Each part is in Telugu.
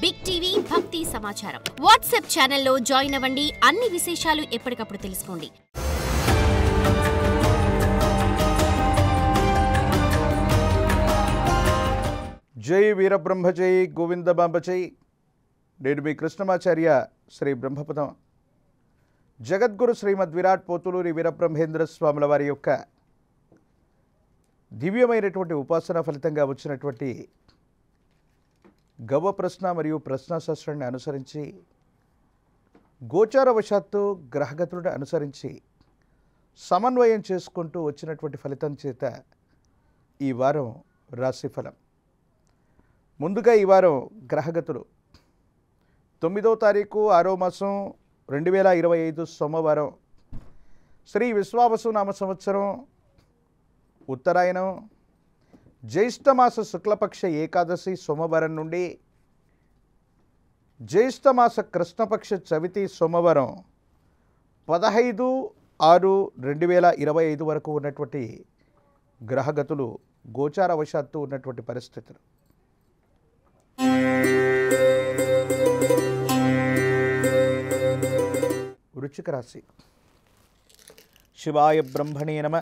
బిగ్ టీవీ భక్తి సమాచారం వాట్సాప్ ఛానల్లో జాయిన్ అవ్వండి. అన్ని విశేషాలు ఎప్పటికప్పుడు తెలుసుకోండి. జై వీరబ్రహ్మ జై గోవిందబాంబ జై. నేను మీ కృష్ణమాచార్య శ్రీ బ్రహ్మపదం జగద్గురు శ్రీమద్ విరాట్ పోతులూరి వీరబ్రహ్మేంద్ర స్వాముల వారి యొక్క దివ్యమైనటువంటి ఉపాసన ఫలితంగా వచ్చినటువంటి గవ ప్రశ్న మరియు ప్రశ్నాశాస్త్రాన్ని అనుసరించి గోచారవశాత్తు గ్రహగతులను అనుసరించి సమన్వయం చేసుకుంటూ వచ్చినటువంటి ఫలితం చేత ఈ వారం రాశిఫలం. ముందుగా ఈ వారం గ్రహగతులు 9వ తారీఖు 6వ మాసం 2025 సోమవారం శ్రీ విశ్వావసు నామ సంవత్సరం ఉత్తరాయణం జ్యేష్ఠమాస శుక్లపక్ష ఏకాదశి సోమవారం నుండి జ్యేష్ఠమాస కృష్ణపక్ష చవితి సోమవారం 15/6/2025 వరకు ఉన్నటువంటి గ్రహగతులు గోచారవశాత్తు ఉన్నటువంటి పరిస్థితులు. వృశ్చిక రాశి. శివాయ బ్రహ్మణే నమ.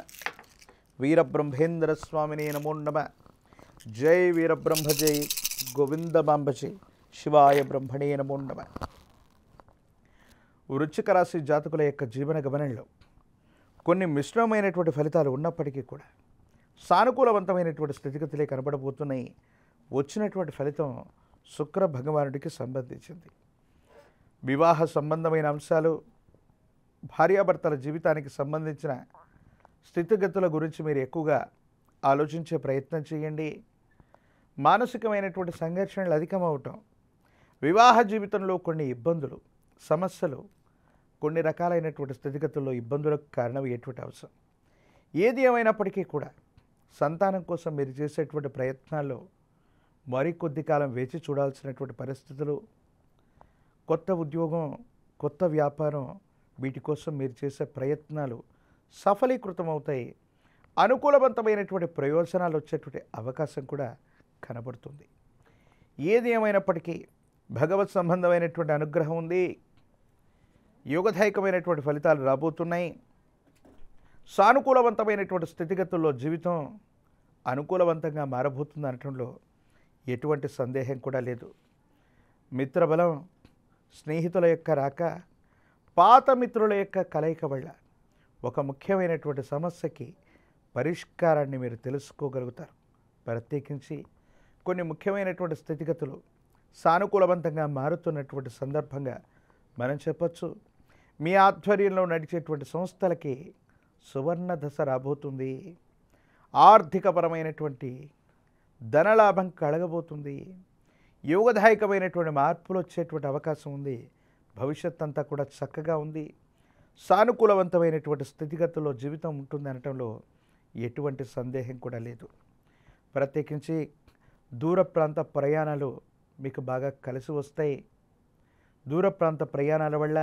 వీరబ్రహ్మేంద్ర స్వామినే నమో నమ. జై వీరబ్రహ్మ జై గోవిందబాంబ జై. శివాయ బ్రహ్మణే నమో నమ. వృశ్చిక రాశి జాతకుల యొక్క జీవన గమనంలో కొన్ని మిశ్రమమైనటువంటి ఫలితాలు ఉన్నప్పటికీ కూడా సానుకూలవంతమైనటువంటి స్థితిగతులే కనబడబోతున్నాయి. వచ్చినటువంటి ఫలితం శుక్ర భగవానుడికి సంబంధించింది. వివాహ సంబంధమైన అంశాలు, భార్యాభర్తల జీవితానికి సంబంధించిన స్థితిగతుల గురించి మీరు ఎక్కువగా ఆలోచించే ప్రయత్నం చేయండి. మానసికమైనటువంటి సంఘర్షణలు అధికమవటం, వివాహ జీవితంలో కొన్ని ఇబ్బందులు, సమస్యలు, కొన్ని రకాలైనటువంటి స్థితిగతుల్లో ఇబ్బందులకు కారణమయ్యేటువంటి అవసరం. ఏది ఏమైనప్పటికీ కూడా సంతానం కోసం మీరు చేసేటువంటి ప్రయత్నాల్లో మరికొద్ది కాలం వేచి చూడాల్సినటువంటి పరిస్థితులు, కొత్త ఉద్యోగం, కొత్త వ్యాపారం, వీటి కోసం మీరు చేసే ప్రయత్నాలు సఫలీకృతం అవుతాయి. అనుకూలవంతమైనటువంటి ప్రయోజనాలు వచ్చేటువంటి అవకాశం కూడా కనబడుతుంది. ఏది ఏమైనప్పటికీ భగవత్ సంబంధమైనటువంటి అనుగ్రహం ఉంది. యోగదాయకమైనటువంటి ఫలితాలు రాబోతున్నాయి. సానుకూలవంతమైనటువంటి స్థితిగతుల్లో జీవితం అనుకూలవంతంగా మారబోతుంది అనటంలో ఎటువంటి సందేహం కూడా లేదు. మిత్రబలం, స్నేహితుల యొక్క రాక, పాత మిత్రుల యొక్క కలయిక వల్ల ఒక ముఖ్యమైనటువంటి సమస్యకి పరిష్కారాన్ని మీరు తెలుసుకోగలుగుతారు. ప్రత్యేకించి కొన్ని ముఖ్యమైనటువంటి స్థితిగతులు సానుకూలవంతంగా మారుతున్నటువంటి సందర్భంగా మనం చెప్పచ్చు. మీ ఆధ్వర్యంలో నడిచేటువంటి సంస్థలకి సువర్ణ దశ రాబోతుంది. ఆర్థికపరమైనటువంటి ధనలాభం కలగబోతుంది. యోగదాయకమైనటువంటి మార్పులు వచ్చేటువంటి అవకాశం ఉంది. భవిష్యత్ అంతా కూడా చక్కగా ఉంది. సానుకూలవంతమైనటువంటి స్థితిగతుల్లో జీవితం ఉంటుంది అనటంలో ఎటువంటి సందేహం కూడా లేదు. ప్రత్యేకించి దూర ప్రాంత ప్రయాణాలు మీకు బాగా కలిసి వస్తాయి. దూర ప్రాంత ప్రయాణాల వల్ల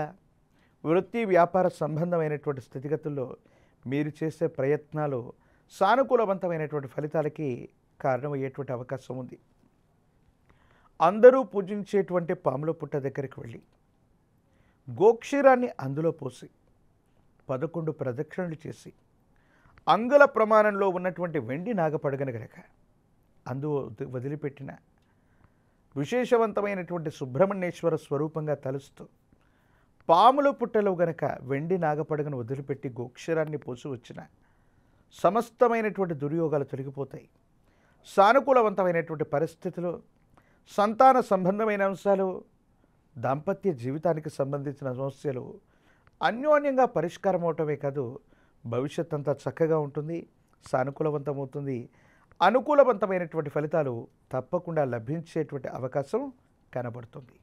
వృత్తి వ్యాపార సంబంధమైనటువంటి స్థితిగతుల్లో మీరు చేసే ప్రయత్నాలు సానుకూలవంతమైనటువంటి ఫలితాలకి కారణమయ్యేటువంటి అవకాశం ఉంది. అందరూ పూజించేటువంటి పాముల పుట్ట దగ్గరికి వెళ్ళి గోక్షీరాన్ని అందులో పోసి 11 ప్రదక్షిణలు చేసి అంగుళ ప్రమాణంలో ఉన్నటువంటి వెండి నాగపడగన గనక అందు వదిలిపెట్టిన విశేషవంతమైనటువంటి సుబ్రహ్మణ్యేశ్వర స్వరూపంగా తలుస్తూ పాముల పుట్టలో గనక వెండి నాగపడగను వదిలిపెట్టి గోక్షీరాన్ని పోసి వచ్చిన సమస్తమైనటువంటి దుర్యోగాలు తొలగిపోతాయి. సానుకూలవంతమైనటువంటి పరిస్థితులు, సంతాన సంబంధమైన అంశాలు, దాంపత్య జీవితానికి సంబంధించిన సమస్యలు అన్యోన్యంగా పరిష్కారం అవటమే కాదు, భవిష్యత్ అంతా చక్కగా ఉంటుంది, సానుకూలవంతమవుతుంది. అనుకూలవంతమైనటువంటి ఫలితాలు తప్పకుండా లభించేటువంటి అవకాశం కనబడుతుంది.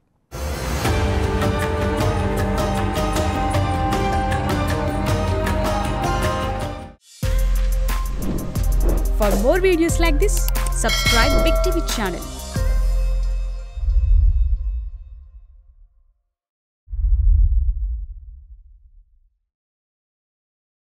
For more videos like this, subscribe Big TV channel.